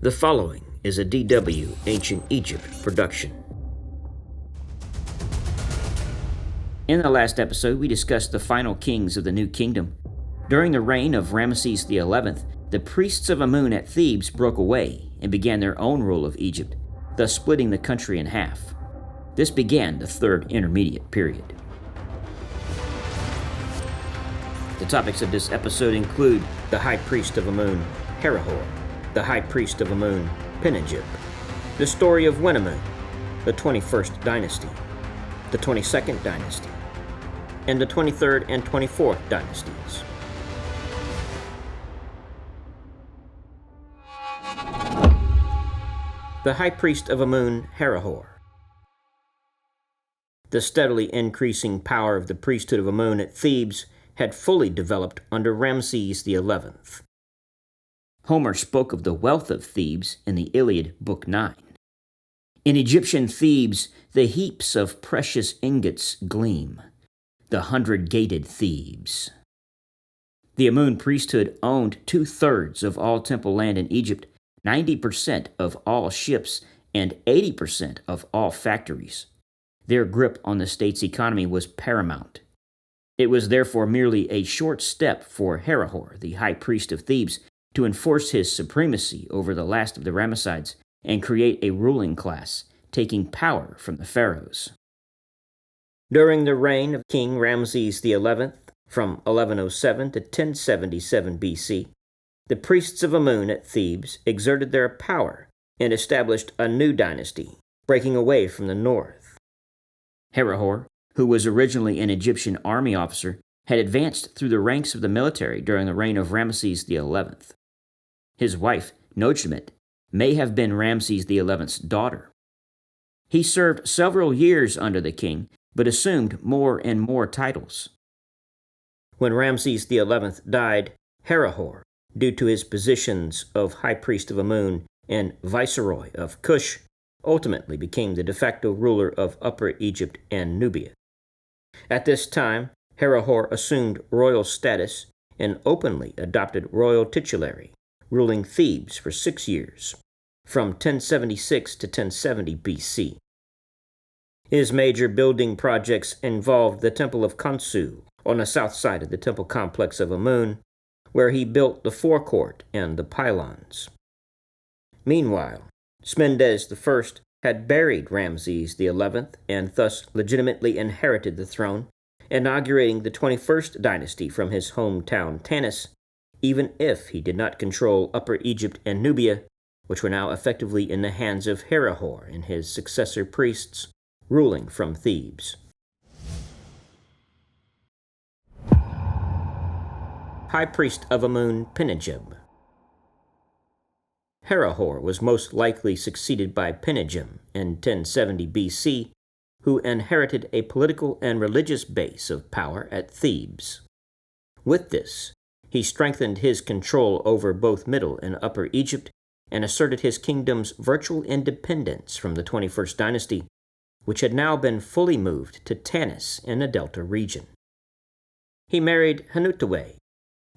The following is a DW Ancient Egypt production. In the last episode, we discussed the final kings of the New Kingdom. During the reign of Ramesses XI, the priests of Amun at Thebes broke away and began their own rule of Egypt, thus splitting the country in half. This began the Third Intermediate Period. The topics of this episode include the High Priest of Amun, Herihor, the High Priest of Amun, Pinedjem, the Story of Wenamun, the 21st Dynasty, the 22nd Dynasty, and the 23rd and 24th Dynasties. The High Priest of Amun, Herihor. The steadily increasing power of the priesthood of Amun at Thebes had fully developed under Ramesses XI. Homer spoke of the wealth of Thebes in the Iliad, Book 9. In Egyptian Thebes, the heaps of precious ingots gleam, the 100-gated Thebes. The Amun priesthood owned 2/3 of all temple land in Egypt, 90% of all ships, and 80% of all factories. Their grip on the state's economy was paramount. It was therefore merely a short step for Herihor, the high priest of Thebes, to enforce his supremacy over the last of the Ramessides and create a ruling class, taking power from the Pharaohs. During the reign of King Ramesses XI, from 1107 to 1077 BC, the priests of Amun at Thebes exerted their power and established a new dynasty, breaking away from the north. Herihor, who was originally an Egyptian army officer, had advanced through the ranks of the military during the reign of Ramesses XI. His wife, Pinedjem, may have been Ramesses XI's daughter. He served several years under the king, but assumed more and more titles. When Ramesses XI died, Herihor, due to his positions of High Priest of Amun and Viceroy of Kush, ultimately became the de facto ruler of Upper Egypt and Nubia. At this time, Herihor assumed royal status and openly adopted royal titulary, ruling Thebes for 6 years, from 1076 to 1070 BC. His major building projects involved the Temple of Khonsu on the south side of the temple complex of Amun, where he built the forecourt and the pylons. Meanwhile, Mendes I had buried Ramesses XI and thus legitimately inherited the throne, inaugurating the 21st dynasty from his hometown Tanis, even if he did not control Upper Egypt and Nubia, which were now effectively in the hands of Herihor and his successor priests, ruling from Thebes. High Priest of Amun, Pinedjem. Herihor was most likely succeeded by Pinedjem in 1070 BC, who inherited a political and religious base of power at Thebes. With this, he strengthened his control over both Middle and Upper Egypt and asserted his kingdom's virtual independence from the 21st dynasty, which had now been fully moved to Tanis in the Delta region. He married Hanutwe,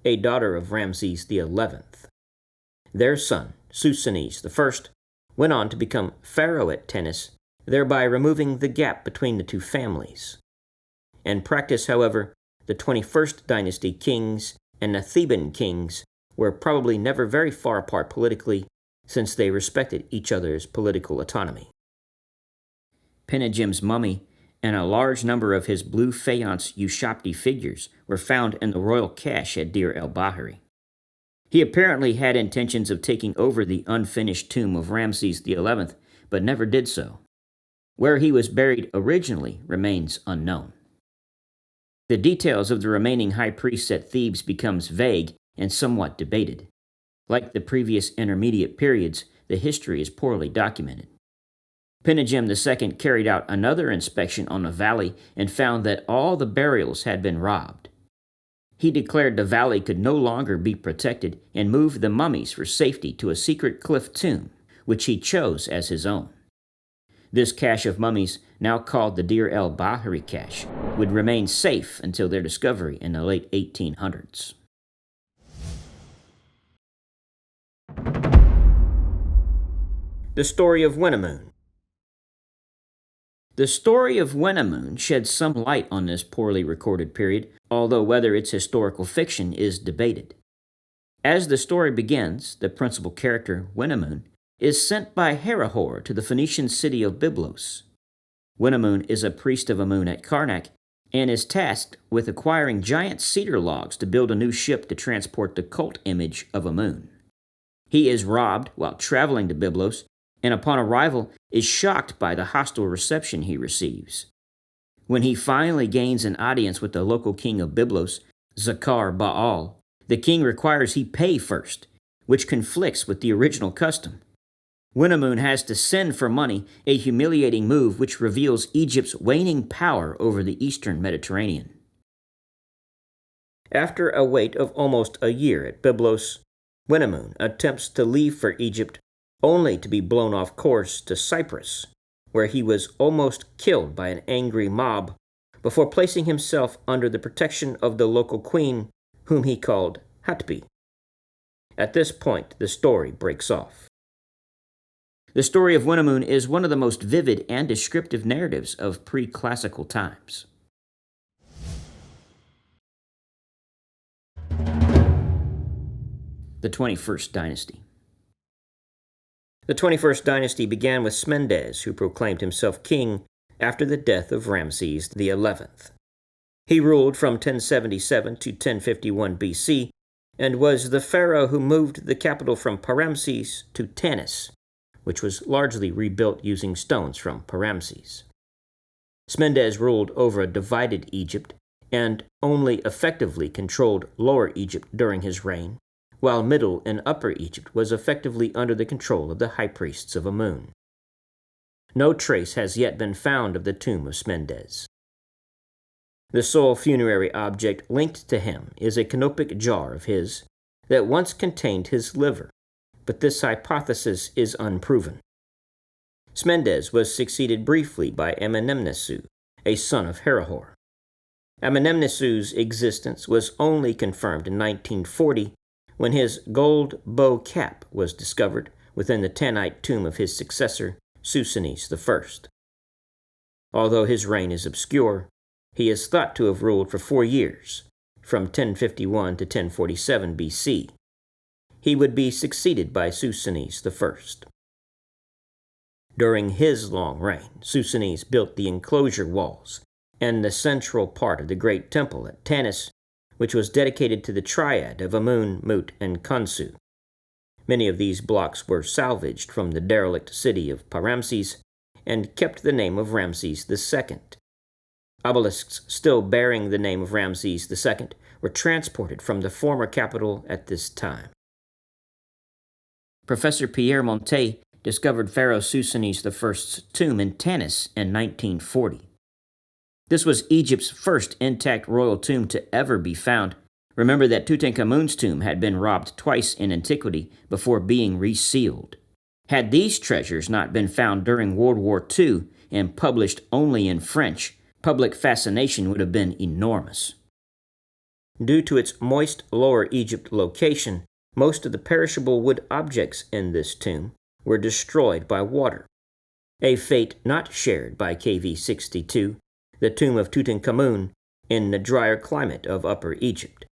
a daughter of Ramesses XI. Their son, Susanes I, went on to become pharaoh at Tanis, thereby removing the gap between the two families. In practice, however, the 21st dynasty kings and the Theban kings were probably never very far apart politically, since they respected each other's political autonomy. Pinedjem's mummy and a large number of his blue faience Ushabti figures were found in the royal cache at Deir el-Bahari. He apparently had intentions of taking over the unfinished tomb of Ramesses XI, but never did so. Where he was buried originally remains unknown. The details of the remaining high priests at Thebes becomes vague and somewhat debated. Like the previous intermediate periods, the history is poorly documented. Pinedjem II carried out another inspection on the valley and found that all the burials had been robbed. He declared the valley could no longer be protected and moved the mummies for safety to a secret cliff tomb, which he chose as his own. This cache of mummies, now called the Deir el-Bahari cache, would remain safe until their discovery in the late 1800s. The Story of Wenamun. The Story of Wenamun sheds some light on this poorly recorded period, although whether it's historical fiction is debated. As the story begins, the principal character, Wenamun, is sent by Herihor to the Phoenician city of Byblos. Wenamun is a priest of Amun at Karnak and is tasked with acquiring giant cedar logs to build a new ship to transport the cult image of Amun. He is robbed while traveling to Byblos, and upon arrival is shocked by the hostile reception he receives. When he finally gains an audience with the local king of Byblos, Zakar Baal, the king requires he pay first, which conflicts with the original custom. Wenamun has to send for money, a humiliating move which reveals Egypt's waning power over the eastern Mediterranean. After a wait of almost a year at Byblos, Wenamun attempts to leave for Egypt only to be blown off course to Cyprus, where he was almost killed by an angry mob before placing himself under the protection of the local queen, whom he called Hatbi. At this point, the story breaks off. The story of Wenamun is one of the most vivid and descriptive narratives of pre-classical times. The 21st Dynasty. The 21st Dynasty began with Smendes, who proclaimed himself king after the death of Ramesses XI. He ruled from 1077 to 1051 BC and was the pharaoh who moved the capital from Paramses to Tanis, which was largely rebuilt using stones from Paramses. Smendes ruled over a divided Egypt and only effectively controlled Lower Egypt during his reign, while Middle and Upper Egypt was effectively under the control of the high priests of Amun. No trace has yet been found of the tomb of Smendes. The sole funerary object linked to him is a canopic jar of his that once contained his liver, but this hypothesis is unproven. Smendes was succeeded briefly by Amenemnesu, a son of Herihor. Amenemnesu's existence was only confirmed in 1940 when his gold bow cap was discovered within the Tanite tomb of his successor, Susanes I. Although his reign is obscure, he is thought to have ruled for 4 years, from 1051 to 1047 BC. He would be succeeded by Susanes I. During his long reign, Susanes built the enclosure walls and the central part of the great temple at Tanis, which was dedicated to the triad of Amun, Mut, and Khonsu. Many of these blocks were salvaged from the derelict city of Paramses and kept the name of Ramesses II. Obelisks still bearing the name of Ramesses II were transported from the former capital at this time. Professor Pierre Montet discovered Pharaoh Susanes I's tomb in Tanis in 1940. This was Egypt's first intact royal tomb to ever be found. Remember that Tutankhamun's tomb had been robbed twice in antiquity before being resealed. Had these treasures not been found during World War II and published only in French, public fascination would have been enormous. Due to its moist Lower Egypt location, most of the perishable wood objects in this tomb were destroyed by water, a fate not shared by KV-62, the tomb of Tutankhamun, in the drier climate of Upper Egypt.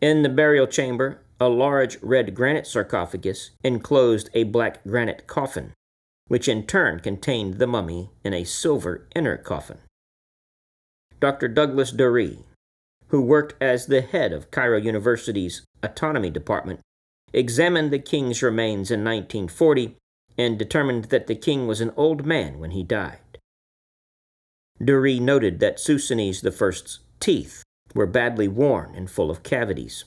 In the burial chamber, a large red granite sarcophagus enclosed a black granite coffin, which in turn contained the mummy in a silver inner coffin. Dr. Douglas Dury, who worked as the head of Cairo University's Autonomy Department, examined the king's remains in 1940 and determined that the king was an old man when he died. Dury noted that Susanes I's teeth were badly worn and full of cavities.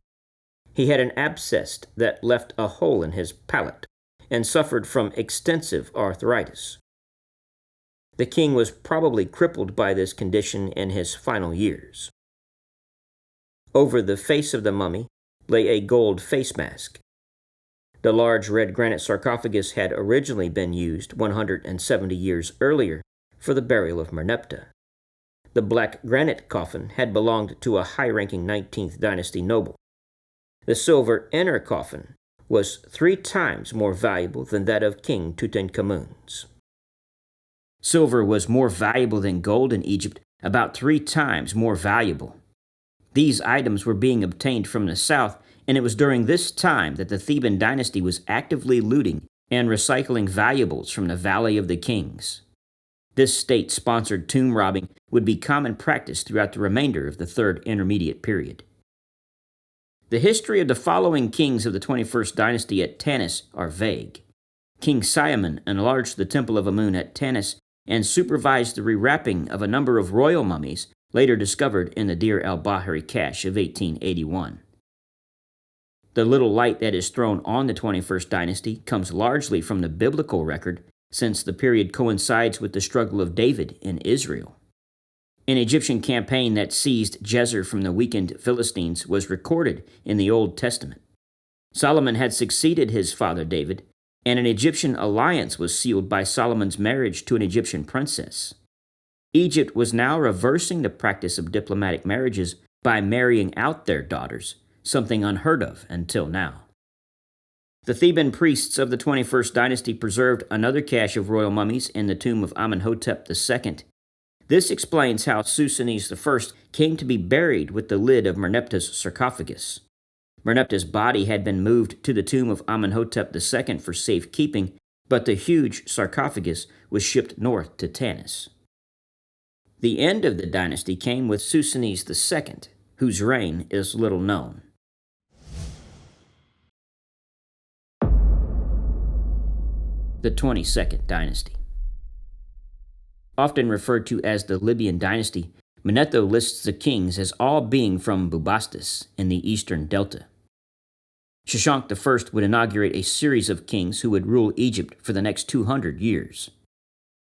He had an abscess that left a hole in his palate and suffered from extensive arthritis. The king was probably crippled by this condition in his final years. Over the face of the mummy lay a gold face mask. The large red granite sarcophagus had originally been used 170 years earlier for the burial of Merneptah. The black granite coffin had belonged to a high-ranking 19th dynasty noble. The silver inner coffin was 3 times more valuable than that of King Tutankhamun's. Silver was more valuable than gold in Egypt, about 3 times more valuable. These items were being obtained from the south, and it was during this time that the Theban dynasty was actively looting and recycling valuables from the Valley of the Kings. This state-sponsored tomb robbing would be common practice throughout the remainder of the Third Intermediate Period. The history of the following kings of the 21st dynasty at Tanis are vague. King Simon enlarged the Temple of Amun at Tanis and supervised the rewrapping of a number of royal mummies later discovered in the Deir el-Bahari cache of 1881. The little light that is thrown on the 21st dynasty comes largely from the biblical record, since the period coincides with the struggle of David in Israel. An Egyptian campaign that seized Gezer from the weakened Philistines was recorded in the Old Testament. Solomon had succeeded his father David, and an Egyptian alliance was sealed by Solomon's marriage to an Egyptian princess. Egypt was now reversing the practice of diplomatic marriages by marrying out their daughters, something unheard of until now. The Theban priests of the 21st dynasty preserved another cache of royal mummies in the tomb of Amenhotep II. This explains how Susanes I came to be buried with the lid of Merneptah's sarcophagus. Merneptah's body had been moved to the tomb of Amenhotep II for safekeeping, but the huge sarcophagus was shipped north to Tanis. The end of the dynasty came with Susanes II, whose reign is little known. The 22nd dynasty. Often referred to as the Libyan dynasty, Manetho lists the kings as all being from Bubastis in the eastern delta. Shoshank I would inaugurate a series of kings who would rule Egypt for the next 200 years.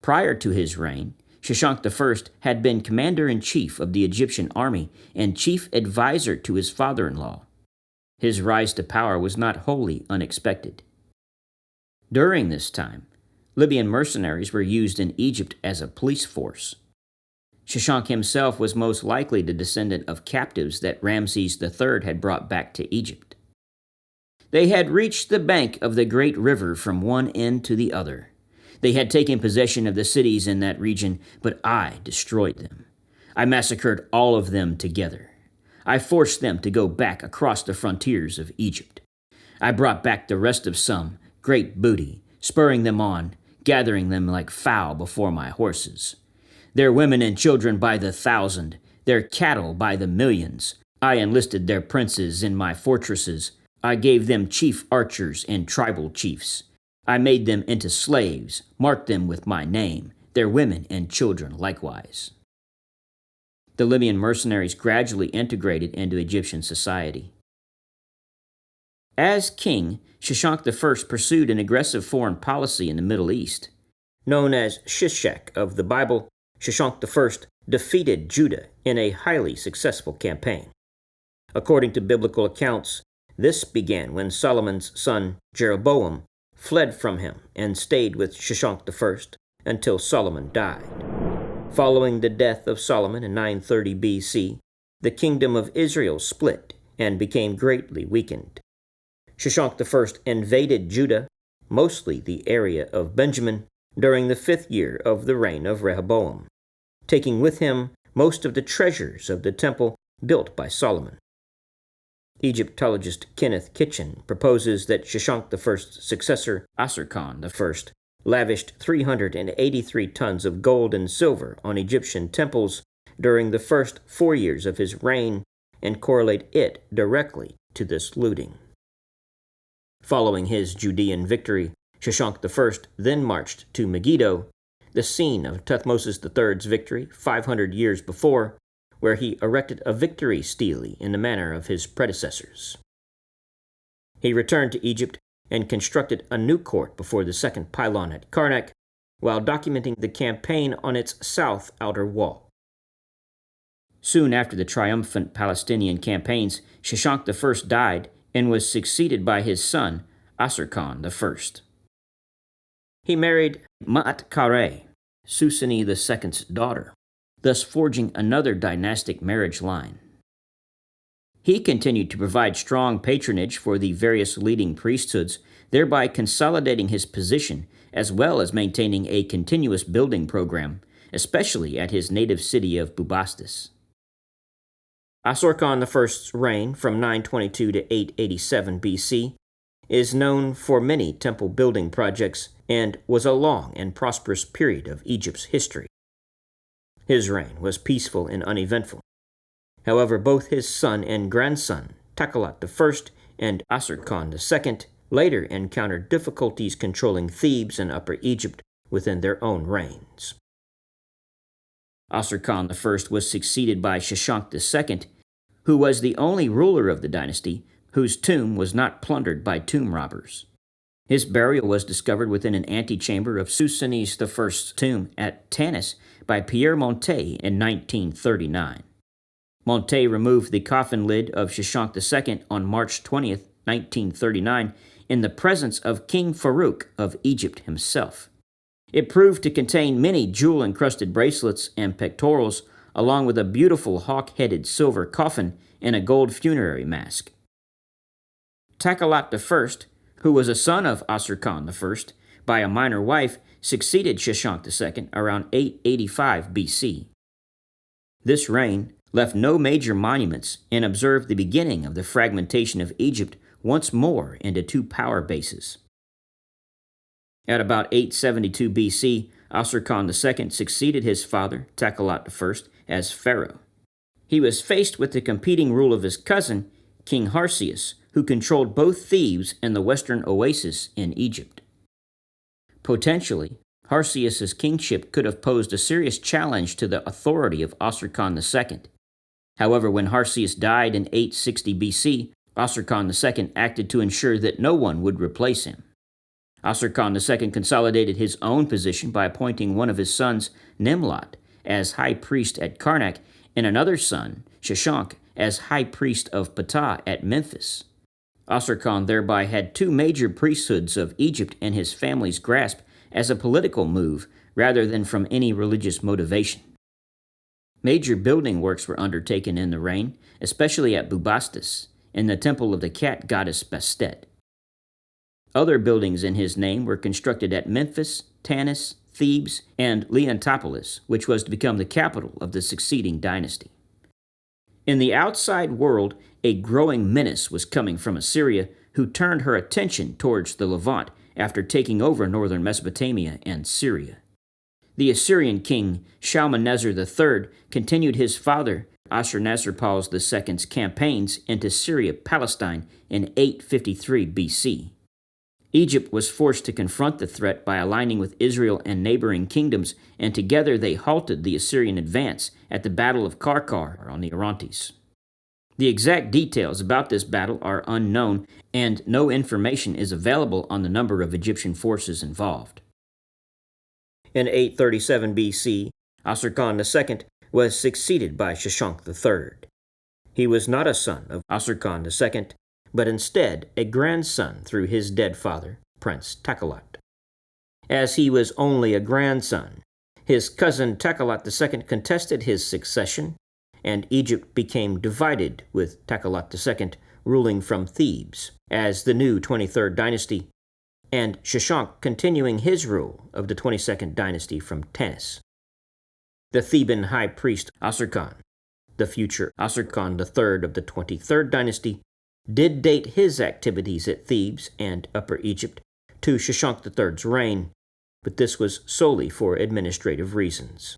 Prior to his reign, Shoshank I had been commander-in-chief of the Egyptian army and chief advisor to his father-in-law. His rise to power was not wholly unexpected. During this time, Libyan mercenaries were used in Egypt as a police force. Shoshank himself was most likely the descendant of captives that Ramesses III had brought back to Egypt. They had reached the bank of the great river from one end to the other. They had taken possession of the cities in that region, but I destroyed them. I massacred all of them together. I forced them to go back across the frontiers of Egypt. I brought back the rest of some, great booty, spurring them on, gathering them like fowl before my horses. Their women and children by the thousand, their cattle by the millions. I enlisted their princes in my fortresses. I gave them chief archers and tribal chiefs. I made them into slaves, marked them with my name, their women and children likewise. The Libyan mercenaries gradually integrated into Egyptian society. As king, Shoshank I pursued an aggressive foreign policy in the Middle East. Known as Shishak of the Bible, Shoshank I defeated Judah in a highly successful campaign. According to biblical accounts, this began when Solomon's son Jeroboam fled from him and stayed with Shoshank I until Solomon died. Following the death of Solomon in 930 BC, the kingdom of Israel split and became greatly weakened. Shoshank I invaded Judah, mostly the area of Benjamin, during the 5th year of the reign of Rehoboam, taking with him most of the treasures of the temple built by Solomon. Egyptologist Kenneth Kitchen proposes that Shoshank I's successor, Asarkhan I, lavished 383 tons of gold and silver on Egyptian temples during the first 4 years of his reign and correlate it directly to this looting. Following his Judean victory, Shoshank I then marched to Megiddo, the scene of Thutmose III's victory 500 years before, where he erected a victory stele in the manner of his predecessors. He returned to Egypt and constructed a new court before the second pylon at Karnak, while documenting the campaign on its south outer wall. Soon after the triumphant Palestinian campaigns, Shoshank I died and was succeeded by his son, Asarkhan I. He married Ma'at-Kare, Susani II's daughter, thus forging another dynastic marriage line. He continued to provide strong patronage for the various leading priesthoods, thereby consolidating his position as well as maintaining a continuous building program, especially at his native city of Bubastis. Asurkan I's reign from 922 to 887 BC is known for many temple building projects and was a long and prosperous period of Egypt's history. His reign was peaceful and uneventful. However, both his son and grandson, Takhelat I and Asurkan II, later encountered difficulties controlling Thebes and Upper Egypt within their own reigns. Asurkan I was succeeded by Shashank II, who was the only ruler of the dynasty whose tomb was not plundered by tomb robbers. His burial was discovered within an antechamber of Susanes I's tomb at Tanis by Pierre Montet in 1939. Montet removed the coffin lid of Shashank II on March 20, 1939, in the presence of King Farouk of Egypt himself. It proved to contain many jewel-encrusted bracelets and pectorals, along with a beautiful hawk-headed silver coffin and a gold funerary mask. Takhelat I, who was a son of Asurkan I by a minor wife, succeeded Shashank II around 885 BC. This reign left no major monuments and observed the beginning of the fragmentation of Egypt once more into two power bases. At about 872 BC, Asurkan II succeeded his father, Takhelat I, as pharaoh. He was faced with the competing rule of his cousin, King Harsius, who controlled both Thebes and the western oasis in Egypt. Potentially, Harsius's kingship could have posed a serious challenge to the authority of Asurkan II. However, when Harsius died in 860 BC, Asurkan II acted to ensure that no one would replace him. Asurkan II consolidated his own position by appointing one of his sons, Nimlot, as high priest at Karnak, and another son, Shashank, as high priest of Ptah at Memphis. Asurkan thereby had two major priesthoods of Egypt in his family's grasp as a political move rather than from any religious motivation. Major building works were undertaken in the reign, especially at Bubastis, in the temple of the cat goddess Bastet. Other buildings in his name were constructed at Memphis, Tanis, Thebes, and Leontopolis, which was to become the capital of the succeeding dynasty. In the outside world, a growing menace was coming from Assyria, who turned her attention towards the Levant after taking over northern Mesopotamia and Syria. The Assyrian king Shalmaneser III continued his father Ashurnasirpal II's campaigns into Syria-Palestine in 853 BC. Egypt was forced to confront the threat by aligning with Israel and neighboring kingdoms, and together they halted the Assyrian advance at the Battle of Karkar on the Orontes. The exact details about this battle are unknown, and no information is available on the number of Egyptian forces involved. In 837 BC, Asurkan II was succeeded by Shashank III. He was not a son of Asurkan II, but instead a grandson through his dead father, Prince Takhelat. As he was only a grandson, his cousin Takhelat II contested his succession, and Egypt became divided with Takhelat II ruling from Thebes as the new 23rd dynasty, and Shashank continuing his rule of the 22nd dynasty from Tanis. The Theban high priest Asurkan, the future Asurkan III of the 23rd dynasty, did date his activities at Thebes and Upper Egypt to Shashank III's reign, but this was solely for administrative reasons.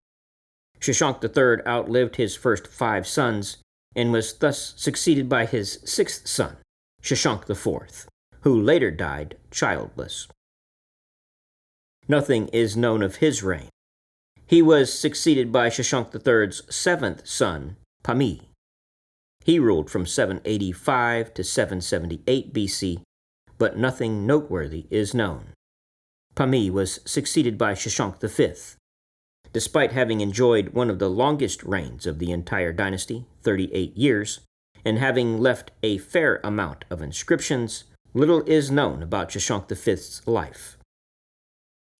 Shashank III outlived his first 5 sons and was thus succeeded by his 6th son, Shashank IV, who later died childless. Nothing is known of his reign. He was succeeded by Shashank III's 7th son, Pami. He ruled from 785 to 778 BC, but nothing noteworthy is known. Pami was succeeded by Shashank V. Despite having enjoyed one of the longest reigns of the entire dynasty, 38 years, and having left a fair amount of inscriptions, little is known about Shashank V's life.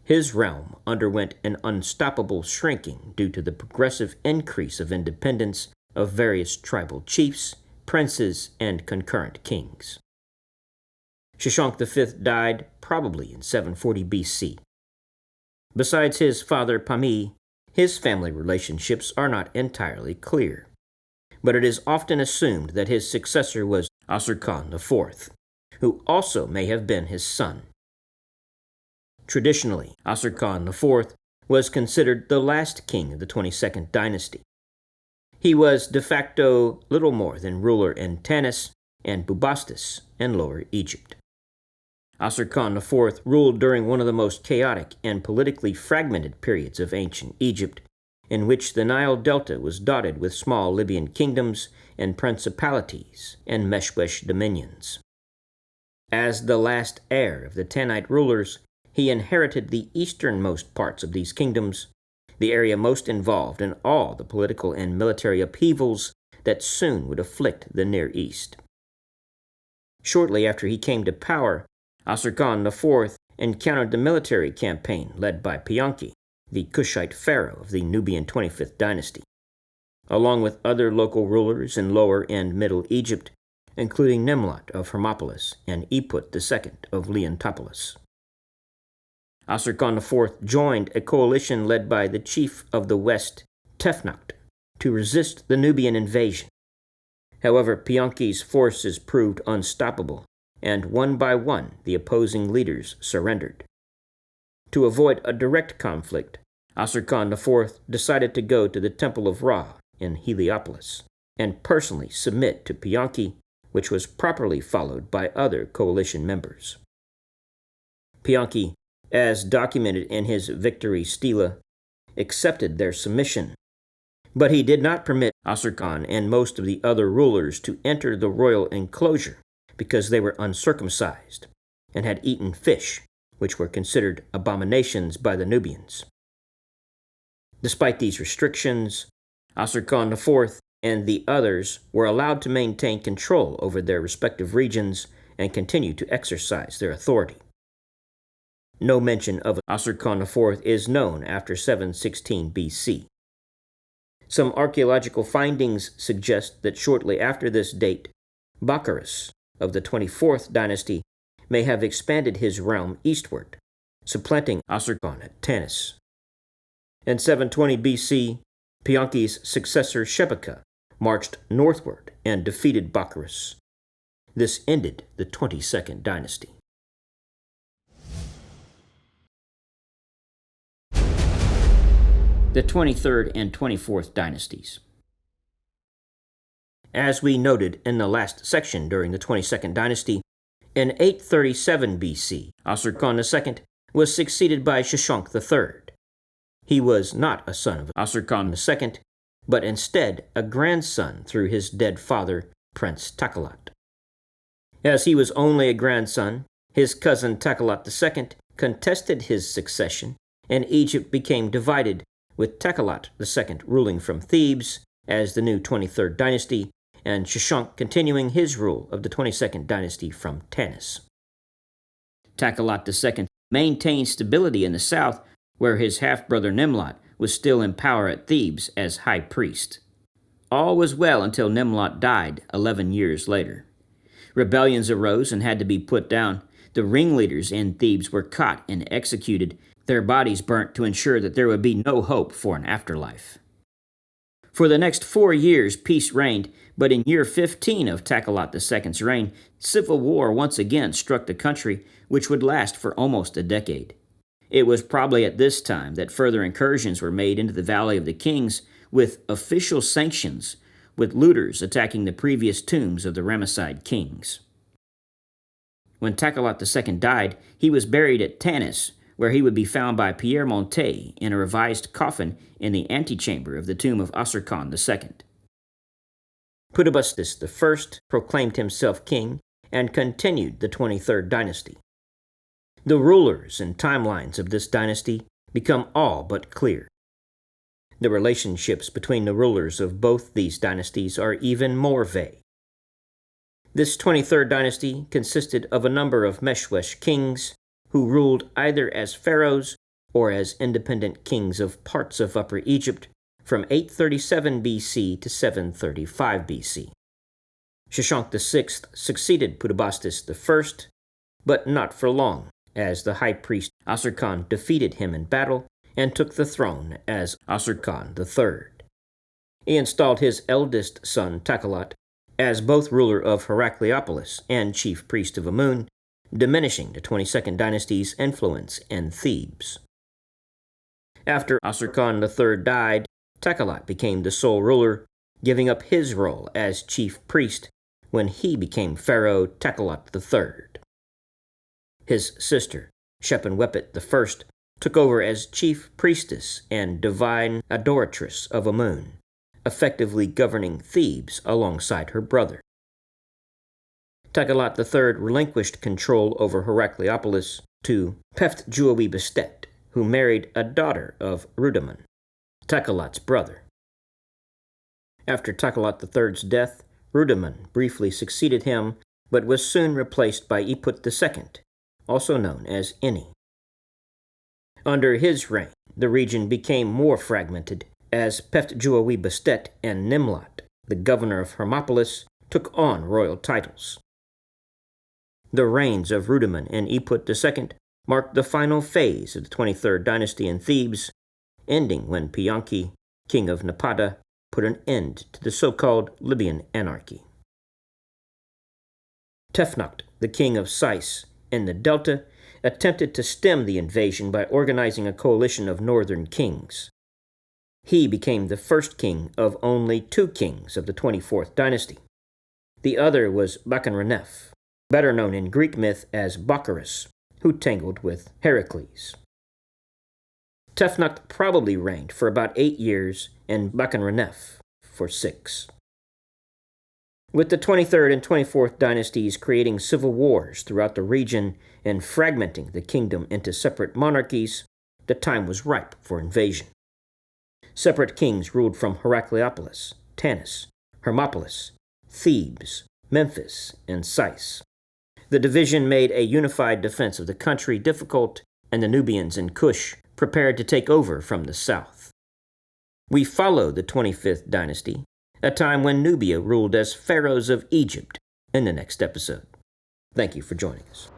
His realm underwent an unstoppable shrinking due to the progressive increase of independence of various tribal chiefs, princes, and concurrent kings. Shoshenq V died probably in 740 BC. Besides his father Pami, his family relationships are not entirely clear, but it is often assumed that his successor was Asurkan IV, who also may have been his son. Traditionally, Asurkan IV was considered the last king of the 22nd dynasty. He was de facto little more than ruler in Tanis and Bubastis in Lower Egypt. Asurkan IV ruled during one of the most chaotic and politically fragmented periods of ancient Egypt, in which the Nile Delta was dotted with small Libyan kingdoms and principalities and Meshwesh dominions. As the last heir of the Tanite rulers, he inherited the easternmost parts of these kingdoms, the area most involved in all the political and military upheavals that soon would afflict the Near East. Shortly after he came to power, Asurkan IV encountered the military campaign led by Pianki, the Kushite pharaoh of the Nubian 25th dynasty, along with other local rulers in Lower and Middle Egypt, including Nimlot of Hermopolis and Eput II of Leontopolis. Asurkan IV joined a coalition led by the chief of the West, Tefnacht, to resist the Nubian invasion. However, Pianki's forces proved unstoppable, and one by one the opposing leaders surrendered. To avoid a direct conflict, Asurkan IV decided to go to the Temple of Ra in Heliopolis and personally submit to Pianki, which was properly followed by other coalition members. Pianki, as documented in his victory stela, accepted their submission, but he did not permit Asurkan and most of the other rulers to enter the royal enclosure because they were uncircumcised and had eaten fish, which were considered abominations by the Nubians. Despite these restrictions, Asurkan IV and the others were allowed to maintain control over their respective regions and continue to exercise their authority. No mention of Asurkan IV is known after 716 BC. Some archaeological findings suggest that shortly after this date, Baccharis of the 24th dynasty may have expanded his realm eastward, supplanting Asurkan at Tanis. In 720 BC, Pianki's successor Shebeka marched northward and defeated Baccharis. This ended the 22nd dynasty. The 23rd and 24th dynasties. As we noted in the last section during the 22nd dynasty, in 837 BC, Asurkan II was succeeded by Shoshenq III. He was not a son of Asurkan II, but instead a grandson through his dead father, Prince Takalat. As he was only a grandson, his cousin Takalat II contested his succession, and Egypt became divided, with Takalat II ruling from Thebes as the new 23rd dynasty, and Shoshenq continuing his rule of the 22nd dynasty from Tanis. Takalat II maintained stability in the south, where his half-brother Nimlot was still in power at Thebes as high priest. All was well until Nimlot died 11 years later. Rebellions arose and had to be put down. The ringleaders in Thebes were caught and executed, their bodies burnt to ensure that there would be no hope for an afterlife. For the next 4 years, peace reigned, but in year 15 of Takalat II's reign, civil war once again struck the country, which would last for almost a decade. It was probably at this time that further incursions were made into the Valley of the Kings with official sanctions, with looters attacking the previous tombs of the Ramesside kings. When Takalat II died, he was buried at Tanis, where he would be found by Pierre Montet in a revised coffin in the antechamber of the tomb of Asurkan II. Putebastis I proclaimed himself king and continued the 23rd dynasty. The rulers and timelines of this dynasty become all but clear. The relationships between the rulers of both these dynasties are even more vague. This 23rd dynasty consisted of a number of Meshwesh kings who ruled either as pharaohs or as independent kings of parts of Upper Egypt from 837 BC to 735 BC. Shoshank VI succeeded Bubastis I, but not for long, as the high priest Asarkhan defeated him in battle and took the throne as Asarkhan III. He installed his eldest son Takelat as both ruler of Heracleopolis and chief priest of Amun, diminishing the 22nd dynasty's influence in Thebes. After Asarkhan III died, Takelat became the sole ruler, giving up his role as chief priest when he became Pharaoh Takelat III. His sister, Shepenwepet I, took over as chief priestess and divine adoratress of Amun, effectively governing Thebes alongside her brother. Takelat III relinquished control over Heracleopolis to Peft-Juowi-Bastet, who married a daughter of Rudamun, Takelat's brother. After Takelat III's death, Rudamun briefly succeeded him, but was soon replaced by Iput II, also known as Ini. Under his reign, the region became more fragmented, as Peft-Juowi-Bastet and Nimlat, the governor of Hermopolis, took on royal titles. The reigns of Rudamun and Iput II marked the final phase of the 23rd dynasty in Thebes, ending when Pianki, king of Napata, put an end to the so-called Libyan anarchy. Tefnakht, the king of Sais in the Delta, attempted to stem the invasion by organizing a coalition of northern kings. He became the first king of only two kings of the 24th dynasty. The other was Bakanranef, better known in Greek myth as Baccharis, who tangled with Heracles. Tefnakht probably reigned for about 8 years and Bakanranef for 6. With the 23rd and 24th dynasties creating civil wars throughout the region and fragmenting the kingdom into separate monarchies, the time was ripe for invasion. Separate kings ruled from Heracleopolis, Tanis, Hermopolis, Thebes, Memphis, and Sais. The division made a unified defense of the country difficult, and the Nubians and Kush prepared to take over from the south. We follow the 25th dynasty, a time when Nubia ruled as Pharaohs of Egypt, in the next episode. Thank you for joining us.